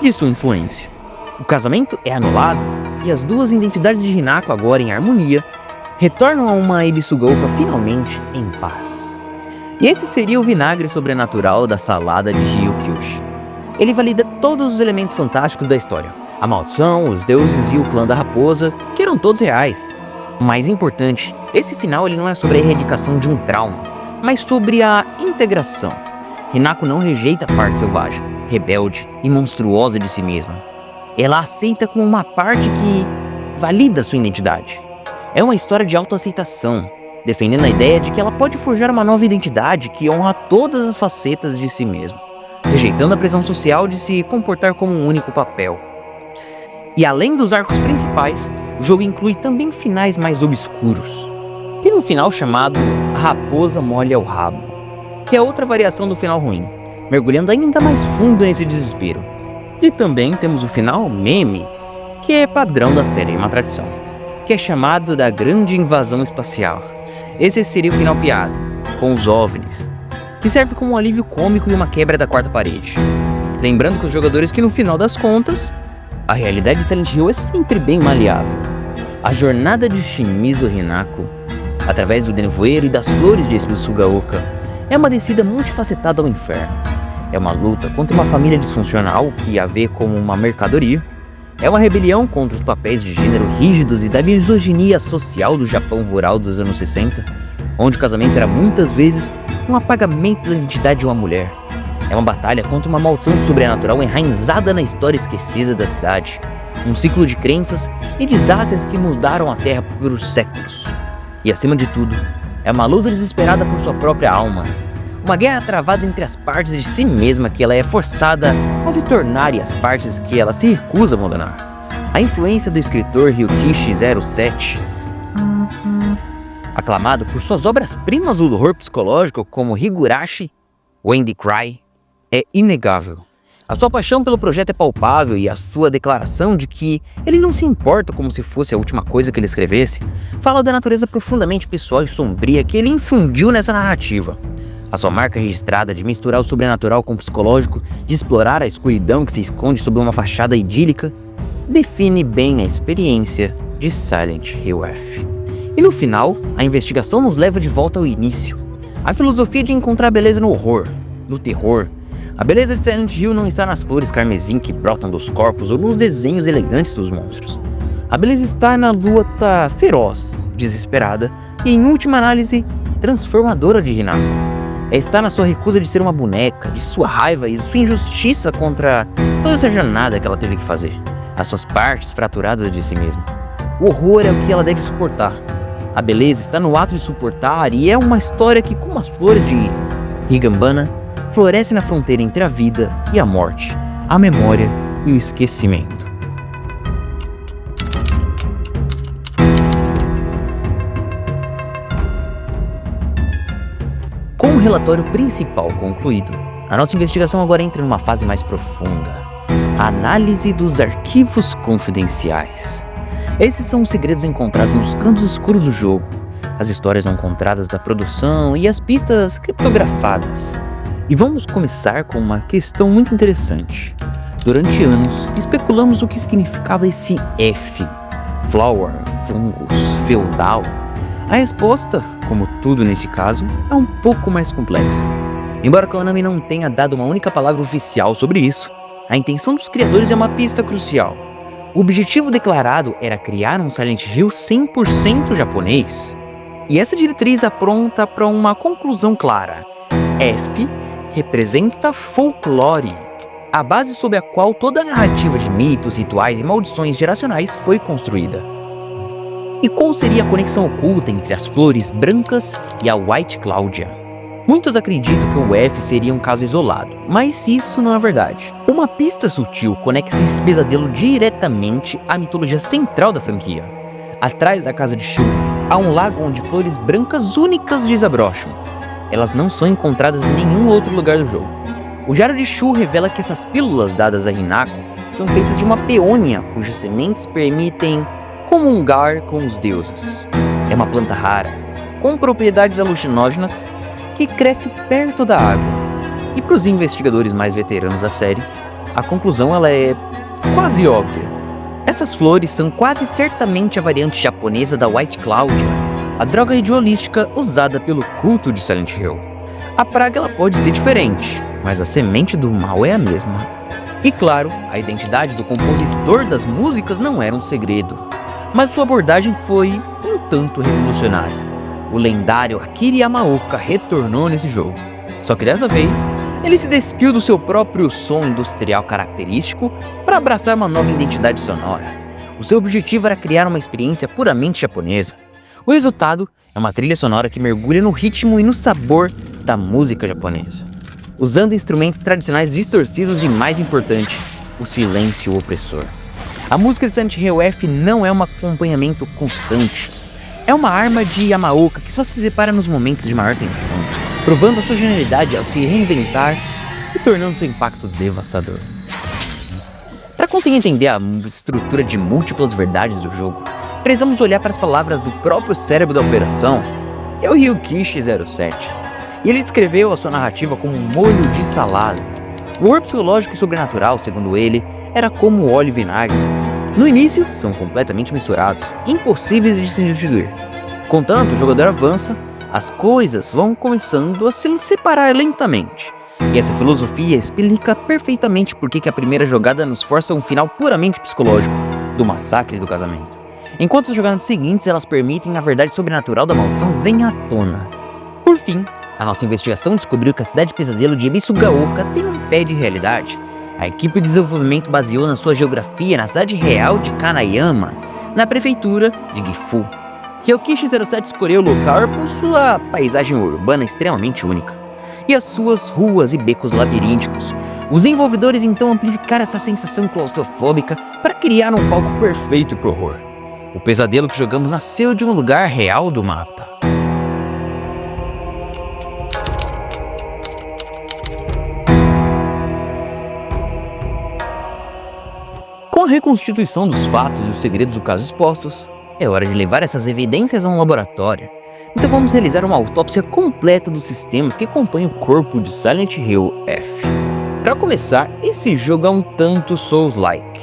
F: de sua influência. O casamento é anulado e as duas identidades de Hinako, agora em harmonia, retornam a uma Ebisugaoka finalmente em paz. E esse seria o vinagre sobrenatural da salada de Ryukyushi. Ele valida todos os elementos fantásticos da história. A maldição, os deuses e o clã da raposa, que eram todos reais. O mais importante, esse final ele não é sobre a erradicação de um trauma, mas sobre a integração. Hinako não rejeita a parte selvagem, rebelde e monstruosa de si mesma. Ela aceita como uma parte que valida sua identidade. É uma história de autoaceitação, defendendo a ideia de que ela pode forjar uma nova identidade que honra todas as facetas de si mesma, rejeitando a pressão social de se comportar como um único papel. E além dos arcos principais, o jogo inclui também finais mais obscuros. Tem um final chamado A Raposa Molha o Rabo, que é outra variação do final ruim, mergulhando ainda mais fundo nesse desespero. E também temos o final meme, que é padrão da série, uma tradição, que é chamado da Grande Invasão Espacial. Esse seria o final piada, com os OVNIs, que serve como um alívio cômico e uma quebra da quarta parede. Lembrando que os jogadores que no final das contas, a realidade de Silent Hill é sempre bem maleável. A jornada de Shimizu Hinako, através do nevoeiro e das flores de Ebisugaoka, é uma descida multifacetada ao inferno. É uma luta contra uma família disfuncional que a vê como uma mercadoria. É uma rebelião contra os papéis de gênero rígidos e da misoginia social do Japão rural dos anos 60, onde o casamento era muitas vezes um apagamento da identidade de uma mulher. É uma batalha contra uma maldição sobrenatural enraizada na história esquecida da cidade, um ciclo de crenças e desastres que mudaram a Terra por séculos. E acima de tudo, é uma luta desesperada por sua própria alma, uma guerra travada entre as partes de si mesma que ela é forçada a se tornar e as partes que ela se recusa a abandonar. A influência do escritor Ryukishi 07 Aclamado por suas obras-primas do horror psicológico como Higurashi, When They Cry, é inegável. A sua paixão pelo projeto é palpável e a sua declaração de que ele não se importa como se fosse a última coisa que ele escrevesse, fala da natureza profundamente pessoal e sombria que ele infundiu nessa narrativa. A sua marca registrada de misturar o sobrenatural com o psicológico, de explorar a escuridão que se esconde sob uma fachada idílica, define bem a experiência de Silent Hill F. E no final, a investigação nos leva de volta ao início. A filosofia de encontrar beleza no horror, no terror. A beleza de Silent Hill não está nas flores carmesim que brotam dos corpos ou nos desenhos elegantes dos monstros. A beleza está na luta feroz, desesperada e, em última análise, transformadora de Hinako. Está na sua recusa de ser uma boneca, de sua raiva e sua injustiça contra toda essa jornada que ela teve que fazer. As suas partes fraturadas de si mesma. O horror é o que ela deve suportar. A beleza está no ato de suportar e é uma história que, como as flores de Higanbana, floresce na fronteira entre a vida e a morte, a memória e o esquecimento. Com o relatório principal concluído, a nossa investigação agora entra numa fase mais profunda. A análise dos arquivos confidenciais. Esses são os segredos encontrados nos cantos escuros do jogo, as histórias não encontradas da produção e as pistas criptografadas. E vamos começar com uma questão muito interessante. Durante anos, especulamos o que significava esse F. Flower, fungus, feudal. A resposta, como tudo nesse caso, é um pouco mais complexa. Embora Konami não tenha dado uma única palavra oficial sobre isso, a intenção dos criadores é uma pista crucial. O objetivo declarado era criar um Silent Hill 100% japonês. E essa diretriz apronta para uma conclusão clara. F representa folclore, a base sob a qual toda a narrativa de mitos, rituais e maldições geracionais foi construída. E qual seria a conexão oculta entre as flores brancas e a White Cláudia? Muitos acreditam que o F seria um caso isolado, mas isso não é verdade. Uma pista sutil conecta esse pesadelo diretamente à mitologia central da franquia. Atrás da casa de Shu, há um lago onde flores brancas únicas desabrocham. Elas não são encontradas em nenhum outro lugar do jogo. O Diário de Shu revela que essas pílulas dadas a Hinako são feitas de uma peônia cujas sementes permitem comungar com os deuses. É uma planta rara, com propriedades alucinógenas, que cresce perto da água. E para os investigadores mais veteranos da série, a conclusão ela é quase óbvia. Essas flores são quase certamente a variante japonesa da White Cláudia, a droga ritualística usada pelo culto de Silent Hill. A praga ela pode ser diferente, mas a semente do mal é a mesma. E claro, a identidade do compositor das músicas não era um segredo, mas sua abordagem foi um tanto revolucionária. O lendário Akira Yamaoka retornou nesse jogo, só que dessa vez, ele se despiu do seu próprio som industrial característico para abraçar uma nova identidade sonora. O seu objetivo era criar uma experiência puramente japonesa. O resultado é uma trilha sonora que mergulha no ritmo e no sabor da música japonesa, usando instrumentos tradicionais distorcidos e, mais importante, o silêncio opressor. A música de Silent Hill F não é um acompanhamento constante. É uma arma de Yamaoka que só se depara nos momentos de maior tensão, provando a sua genialidade ao se reinventar e tornando seu impacto devastador. Para conseguir entender a estrutura de múltiplas verdades do jogo, precisamos olhar para as palavras do próprio cérebro da operação, que é o Ryukishi 07. E ele descreveu a sua narrativa como um molho de salada. O horror psicológico e sobrenatural, segundo ele, era como óleo e vinagre. No início, são completamente misturados, impossíveis de se distinguir. Contanto o jogador avança, as coisas vão começando a se separar lentamente. E essa filosofia explica perfeitamente por que a primeira jogada nos força um final puramente psicológico do massacre do casamento. Enquanto as jogadas seguintes elas permitem a verdade sobrenatural da maldição venha à tona. Por fim, a nossa investigação descobriu que a cidade pesadelo de Ebisugaoka tem um pé de realidade. A equipe de desenvolvimento baseou na sua geografia na cidade real de Kanayama, na prefeitura de Gifu. Ryukishi 07 escolheu o local por sua paisagem urbana extremamente única e as suas ruas e becos labirínticos. Os desenvolvedores então amplificaram essa sensação claustrofóbica para criar um palco perfeito para o horror. O pesadelo que jogamos nasceu de um lugar real do mapa. reconstituição dos fatos e os segredos do caso expostos, é hora de levar essas evidências a um laboratório. Então vamos realizar uma autópsia completa dos sistemas que compõem o corpo de Silent Hill F. Para começar, esse jogo é um tanto Souls-like,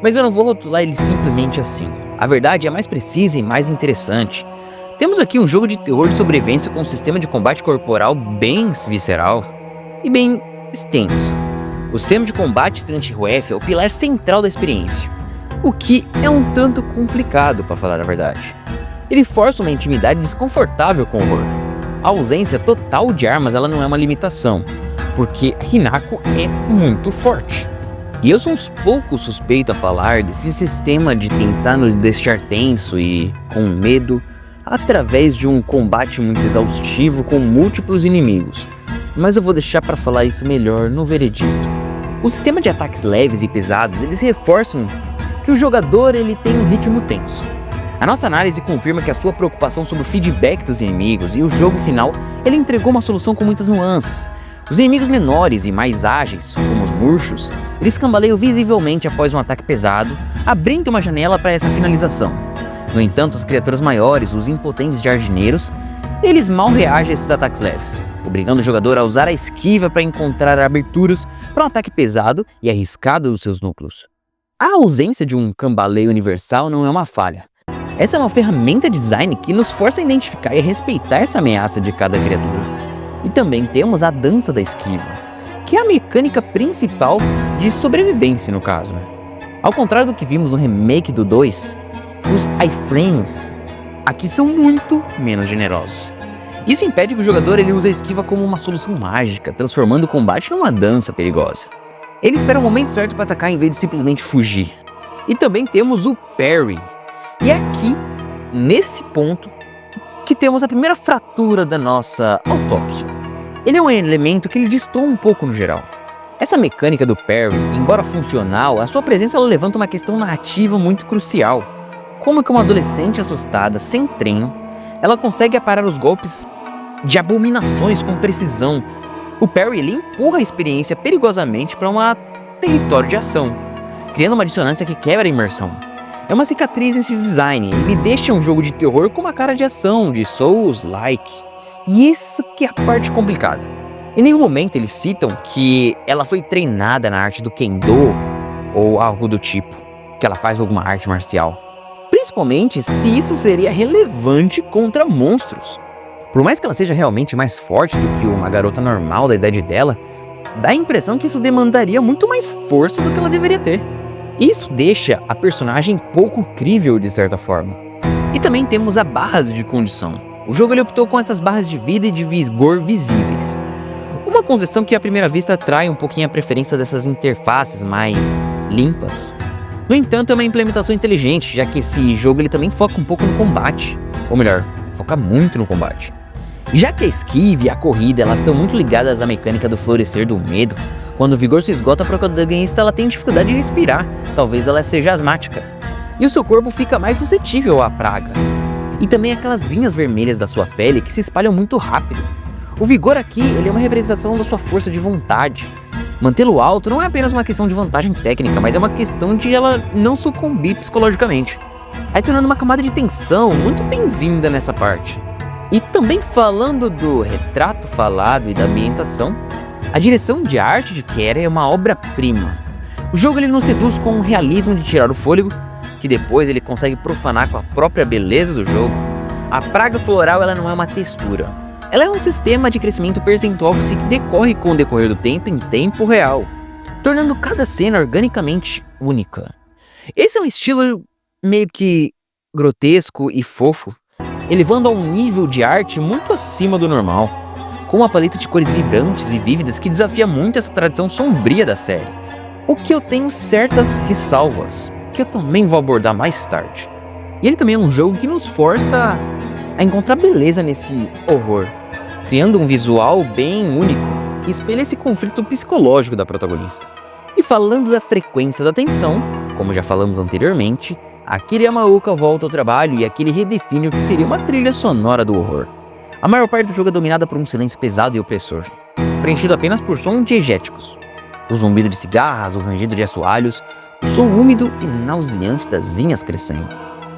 F: mas eu não vou rotular ele simplesmente assim. A verdade é mais precisa e mais interessante. Temos aqui um jogo de terror de sobrevivência com um sistema de combate corporal bem visceral e bem extenso. O sistema de combate Silent Hill F é o pilar central da experiência, o que é um tanto complicado, para falar a verdade. Ele força uma intimidade desconfortável com o horror. A ausência total de armas ela não é uma limitação, porque Hinako é muito forte. E eu sou uns poucos suspeito a falar desse sistema de tentar nos deixar tenso e com medo através de um combate muito exaustivo com múltiplos inimigos. Mas eu vou deixar para falar isso melhor no veredito. O sistema de ataques leves e pesados, eles reforçam que o jogador ele tem um ritmo tenso. A nossa análise confirma que a sua preocupação sobre o feedback dos inimigos e o jogo final, ele entregou uma solução com muitas nuances. Os inimigos menores e mais ágeis, como os murchos, eles cambaleiam visivelmente após um ataque pesado, abrindo uma janela para essa finalização. No entanto, as criaturas maiores, os impotentes jardineiros, eles mal reagem a esses ataques leves, obrigando o jogador a usar a esquiva para encontrar aberturas para um ataque pesado e arriscado dos seus núcleos. A ausência de um cambaleio universal não é uma falha. Essa é uma ferramenta de design que nos força a identificar e respeitar essa ameaça de cada criatura. E também temos a dança da esquiva, que é a mecânica principal de sobrevivência no caso, né? Ao contrário do que vimos no remake do 2, os iframes aqui são muito menos generosos. Isso impede que o jogador ele use a esquiva como uma solução mágica, transformando o combate numa dança perigosa. Ele espera o momento certo para atacar em vez de simplesmente fugir. E também temos o parry. E é aqui, nesse ponto, que temos a primeira fratura da nossa autópsia. Ele é um elemento que ele destoa um pouco no geral. Essa mecânica do parry, embora funcional, a sua presença ela levanta uma questão narrativa muito crucial. Como que uma adolescente assustada, sem treino, ela consegue aparar os golpes de abominações com precisão. O parry ele empurra a experiência perigosamente para um território de ação, criando uma dissonância que quebra a imersão. É uma cicatriz nesse design, ele deixa um jogo de terror com uma cara de ação, de Souls-like. E isso que é a parte complicada. Em nenhum momento eles citam que ela foi treinada na arte do Kendo ou algo do tipo, que ela faz alguma arte marcial. Principalmente se isso seria relevante contra monstros. Por mais que ela seja realmente mais forte do que uma garota normal da idade dela, dá a impressão que isso demandaria muito mais força do que ela deveria ter. Isso deixa a personagem pouco crível de certa forma. E também temos as barras de condição. O jogo ele optou com essas barras de vida e de vigor visíveis. Uma concessão que à primeira vista atrai um pouquinho a preferência dessas interfaces mais limpas. No entanto, é uma implementação inteligente, já que esse jogo ele também foca um pouco no combate. Ou melhor, foca muito no combate. Já que a esquiva e a corrida elas estão muito ligadas à mecânica do florescer do medo, quando o vigor se esgota, a protagonista ela tem dificuldade de respirar, talvez ela seja asmática. E o seu corpo fica mais suscetível à praga. E também aquelas vinhas vermelhas da sua pele que se espalham muito rápido. O vigor aqui ele é uma representação da sua força de vontade. Mantê-lo alto não é apenas uma questão de vantagem técnica, mas é uma questão de ela não sucumbir psicologicamente, adicionando uma camada de tensão muito bem-vinda nessa parte. E também falando do retrato falado e da ambientação, a direção de arte de Kera é uma obra-prima. O jogo ele nos seduz com um realismo de tirar o fôlego, que depois ele consegue profanar com a própria beleza do jogo. A praga floral ela não é uma textura. Ela é um sistema de crescimento percentual que se decorre com o decorrer do tempo em tempo real, tornando cada cena organicamente única. Esse é um estilo meio que grotesco e fofo, elevando a um nível de arte muito acima do normal, com uma paleta de cores vibrantes e vívidas que desafia muito essa tradição sombria da série. O que eu tenho certas ressalvas, que eu também vou abordar mais tarde. E ele também é um jogo que nos força a encontrar beleza nesse horror, criando um visual bem único, que espelha esse conflito psicológico da protagonista. E falando da frequência da tensão, como já falamos anteriormente, Akira Yamaoka volta ao trabalho e aqui ele redefine o que seria uma trilha sonora do horror. A maior parte do jogo é dominada por um silêncio pesado e opressor, preenchido apenas por som diegéticos. O zumbido de cigarras, o rangido de assoalhos, o som úmido e nauseante das vinhas crescendo.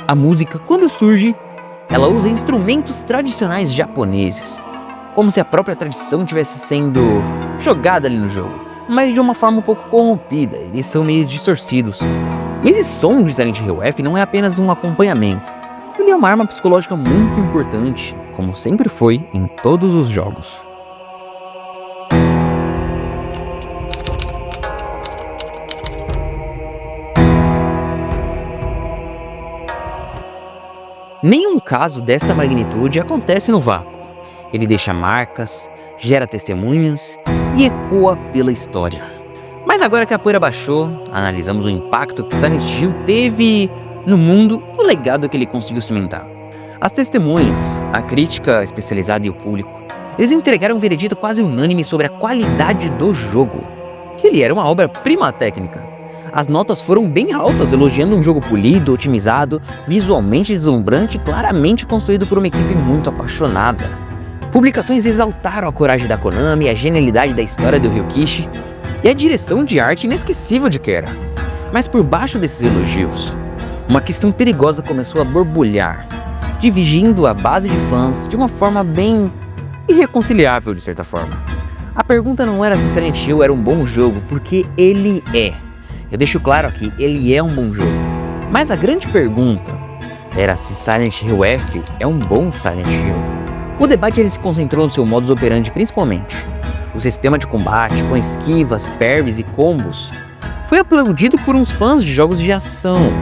F: A música, quando surge, ela usa instrumentos tradicionais japoneses, como se a própria tradição estivesse sendo jogada ali no jogo, mas de uma forma um pouco corrompida, eles são meio distorcidos. E esse som de Silent Hill F não é apenas um acompanhamento, ele é uma arma psicológica muito importante, como sempre foi em todos os jogos. Nenhum caso desta magnitude acontece no vácuo. Ele deixa marcas, gera testemunhas e ecoa pela história. Mas agora que a poeira baixou, analisamos o impacto que Silent Hill teve no mundo e o legado que ele conseguiu cimentar. As testemunhas, a crítica especializada e o público, eles entregaram um veredito quase unânime sobre a qualidade do jogo, que ele era uma obra-prima técnica. As notas foram bem altas, elogiando um jogo polido, otimizado, visualmente deslumbrante e claramente construído por uma equipe muito apaixonada. Publicações exaltaram a coragem da Konami, a genialidade da história do Ryukishi e a direção de arte inesquecível de Kera. Mas por baixo desses elogios, uma questão perigosa começou a borbulhar, dividindo a base de fãs de uma forma bem irreconciliável de certa forma. A pergunta não era se Silent Hill era um bom jogo, porque ele é. Eu deixo claro aqui, ele é um bom jogo. Mas a grande pergunta era se Silent Hill F é um bom Silent Hill. O debate ele se concentrou no seu modus operandi principalmente. O sistema de combate, com esquivas, parries e combos, foi aplaudido por uns fãs de jogos de ação,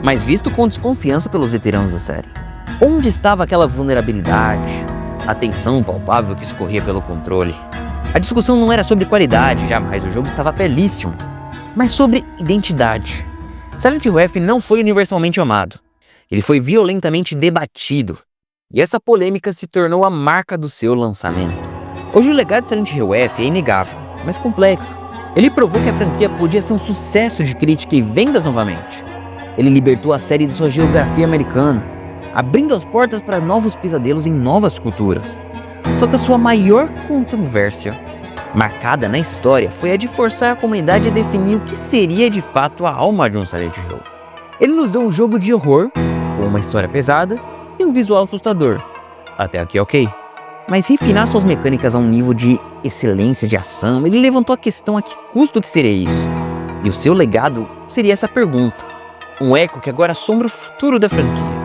F: mas visto com desconfiança pelos veteranos da série. Onde estava aquela vulnerabilidade, a tensão palpável que escorria pelo controle? A discussão não era sobre qualidade, jamais, o jogo estava belíssimo, mas sobre identidade. Silent Hill F não foi universalmente amado, ele foi violentamente debatido, e essa polêmica se tornou a marca do seu lançamento. Hoje o legado de Silent Hill F é inegável, mas complexo. Ele provou que a franquia podia ser um sucesso de crítica e vendas novamente. Ele libertou a série de sua geografia americana, abrindo as portas para novos pesadelos em novas culturas. Só que a sua maior controvérsia, marcada na história, foi a de forçar a comunidade a definir o que seria de fato a alma de um Silent Hill. Ele nos deu um jogo de horror, com uma história pesada e um visual assustador. Até aqui ok. Mas refinar suas mecânicas a um nível de excelência de ação, ele levantou a questão a que custo que seria isso. E o seu legado seria essa pergunta, um eco que agora assombra o futuro da franquia.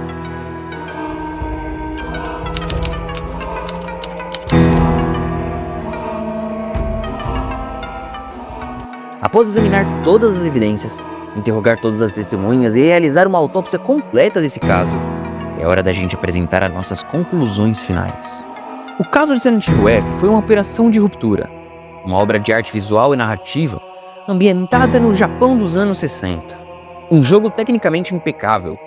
F: Após examinar todas as evidências, interrogar todas as testemunhas e realizar uma autópsia completa desse caso, é hora da gente apresentar as nossas conclusões finais. O caso de Silent Hill F foi uma operação de ruptura, uma obra de arte visual e narrativa ambientada no Japão dos anos 60. Um jogo tecnicamente impecável,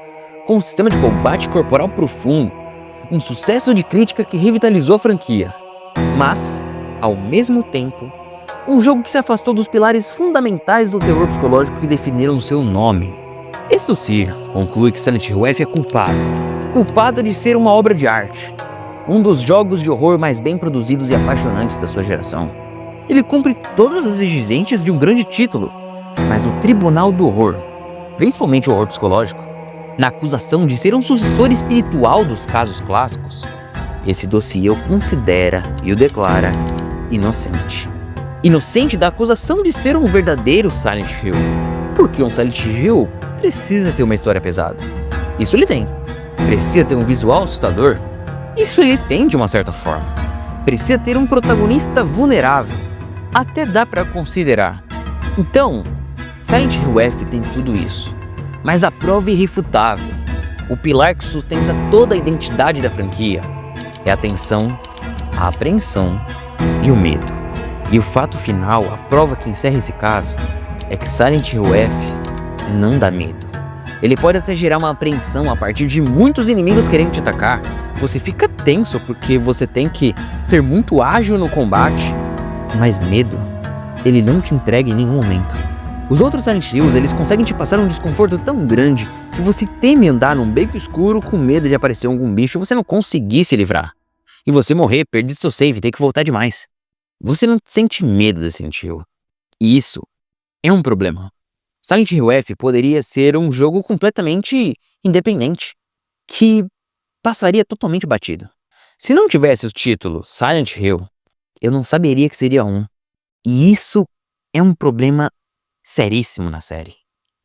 F: com um sistema de combate corporal profundo, um sucesso de crítica que revitalizou a franquia, mas, ao mesmo tempo, um jogo que se afastou dos pilares fundamentais do terror psicológico que definiram seu nome. Isso se conclui que Silent Hill F é culpado de ser uma obra de arte, um dos jogos de horror mais bem produzidos e apaixonantes da sua geração. Ele cumpre todas as exigências de um grande título, mas o Tribunal do Horror, principalmente o horror psicológico, na acusação de ser um sucessor espiritual dos casos clássicos, esse dossiê o considera e o declara inocente. Inocente da acusação de ser um verdadeiro Silent Hill, porque um Silent Hill precisa ter uma história pesada. Isso ele tem. Precisa ter um visual assustador. Isso ele tem de uma certa forma. Precisa ter um protagonista vulnerável. Até dá pra considerar. Então, Silent Hill F tem tudo isso. Mas a prova irrefutável, o pilar que sustenta toda a identidade da franquia, é a tensão, a apreensão e o medo. E o fato final, a prova que encerra esse caso, é que Silent Hill F não dá medo. Ele pode até gerar uma apreensão a partir de muitos inimigos querendo te atacar. Você fica tenso porque você tem que ser muito ágil no combate. Mas medo, ele não te entrega em nenhum momento. Os outros Silent Hills, eles conseguem te passar um desconforto tão grande que você teme andar num beco escuro com medo de aparecer algum bicho e você não conseguir se livrar. E você morrer, perder seu save e ter que voltar demais. Você não sente medo desse Silent Hill. E isso é um problema. Silent Hill F poderia ser um jogo completamente independente, que passaria totalmente batido. Se não tivesse o título Silent Hill, eu não saberia que seria um. E isso é um problema seríssimo na série.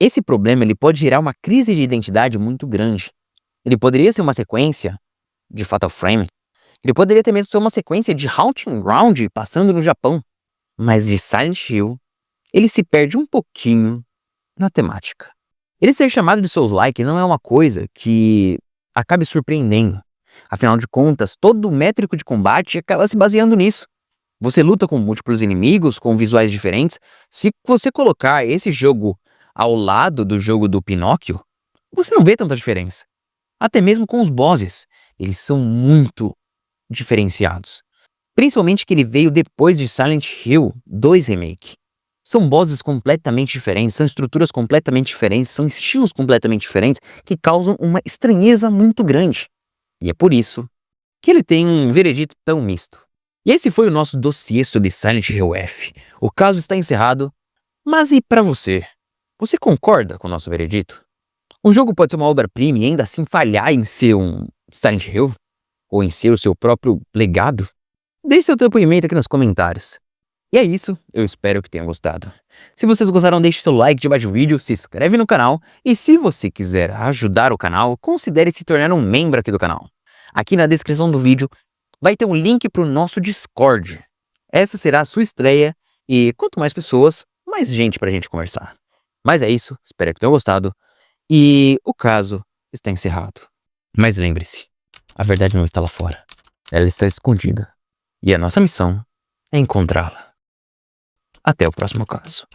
F: Esse problema ele pode gerar uma crise de identidade muito grande. Ele poderia ser uma sequência de Fatal Frame. Ele poderia até mesmo ser uma sequência de Haunting Ground passando no Japão. Mas de Silent Hill, ele se perde um pouquinho na temática. Ele ser chamado de Souls-like não é uma coisa que acabe surpreendendo. Afinal de contas, todo o métrico de combate acaba se baseando nisso. Você luta com múltiplos inimigos, com visuais diferentes. Se você colocar esse jogo ao lado do jogo do Pinóquio, você não vê tanta diferença. Até mesmo com os bosses, eles são muito diferenciados. Principalmente que ele veio depois de Silent Hill 2 Remake. São bosses completamente diferentes, são estruturas completamente diferentes, são estilos completamente diferentes que causam uma estranheza muito grande. E é por isso que ele tem um veredito tão misto. E esse foi o nosso dossiê sobre Silent Hill F. O caso está encerrado, mas e pra você? Você concorda com o nosso veredito? Um jogo pode ser uma obra-prima e ainda assim falhar em ser um Silent Hill? Ou em ser o seu próprio legado? Deixe seu depoimento aqui nos comentários. E é isso, eu espero que tenham gostado. Se vocês gostaram, deixe seu like debaixo do vídeo, se inscreve no canal e se você quiser ajudar o canal, considere se tornar um membro aqui do canal. Aqui na descrição do vídeo vai ter um link para o nosso Discord. Essa será a sua estreia e quanto mais pessoas, mais gente pra gente conversar. Mas é isso, espero que tenham gostado e o caso está encerrado. Mas lembre-se, a verdade não está lá fora, ela está escondida e a nossa missão é encontrá-la. Até o próximo caso.